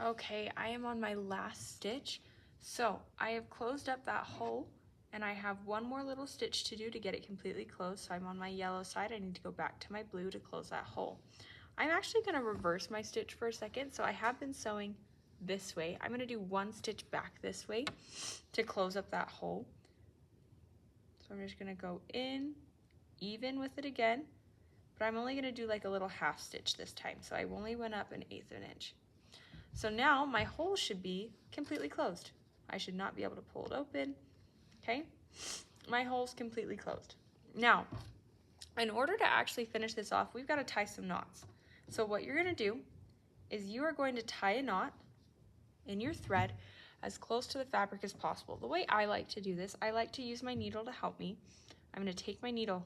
Okay, I am on my last stitch. So I have closed up that hole and I have one more little stitch to do to get it completely closed. So I'm on my yellow side. I need to go back to my blue to close that hole. I'm actually going to reverse my stitch for a second. So I have been sewing this way. I'm going to do one stitch back this way to close up that hole. So I'm just going to go in, even with it again, but I'm only going to do like a little half stitch this time. So I only went up 1/8 of an inch. So now my hole should be completely closed. I should not be able to pull it open, okay? My hole's completely closed. Now, in order to actually finish this off, we've got to tie some knots. So what you're gonna do is you are going to tie a knot in your thread as close to the fabric as possible. The way I like to do this, I like to use my needle to help me. I'm gonna take my needle,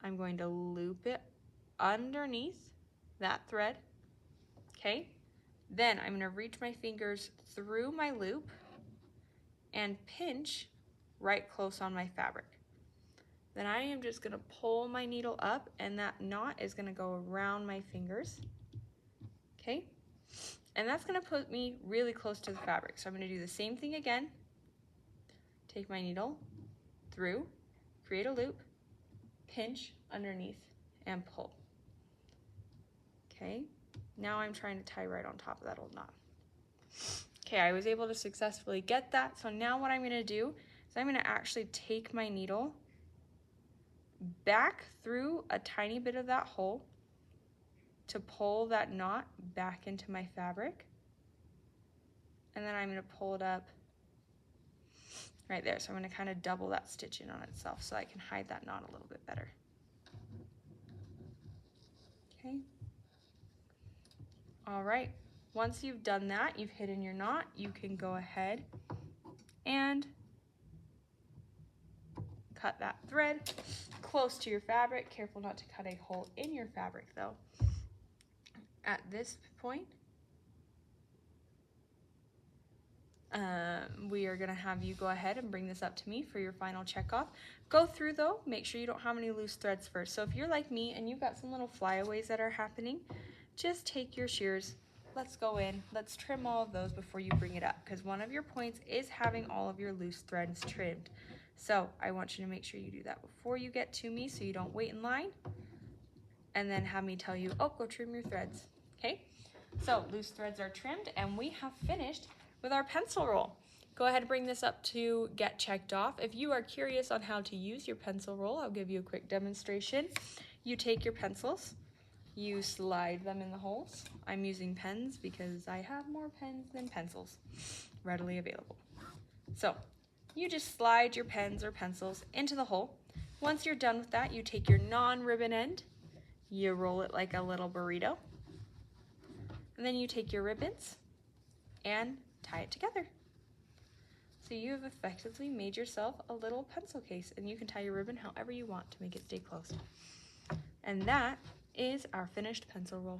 I'm going to loop it underneath that thread, okay? Then I'm going to reach my fingers through my loop and pinch right close on my fabric. Then I am just going to pull my needle up and that knot is going to go around my fingers. Okay? And that's going to put me really close to the fabric. So I'm going to do the same thing again. Take my needle through, create a loop, pinch underneath, and pull. Okay? Now I'm trying to tie right on top of that old knot. Okay, I was able to successfully get that. So now what I'm going to do is I'm going to actually take my needle back through a tiny bit of that hole to pull that knot back into my fabric. And then I'm going to pull it up right there. So I'm going to kind of double that stitch in on itself so I can hide that knot a little bit better. Okay. All right. Once you've done that, you've hidden your knot, you can go ahead and cut that thread close to your fabric. Careful not to cut a hole in your fabric though. At this point, we are going to have you go ahead and bring this up to me for your final check off. Go through though, make sure you don't have any loose threads first. So if you're like me and you've got some little flyaways that are happening, just take your shears, let's go in, let's trim all of those before you bring it up, because one of your points is having all of your loose threads trimmed. So I want you to make sure you do that before you get to me so you don't wait in line and then have me tell you, oh, go trim your threads, okay? So loose threads are trimmed and we have finished with our pencil roll. Go ahead and bring this up to get checked off. If you are curious on how to use your pencil roll, I'll give you a quick demonstration. You take your pencils, you slide them in the holes. I'm using pens because I have more pens than pencils readily available. So you just slide your pens or pencils into the hole. Once you're done with that, you take your non-ribbon end, you roll it like a little burrito, and then you take your ribbons and tie it together. So you have effectively made yourself a little pencil case, and you can tie your ribbon however you want to make it stay closed. And that is our finished pencil roll.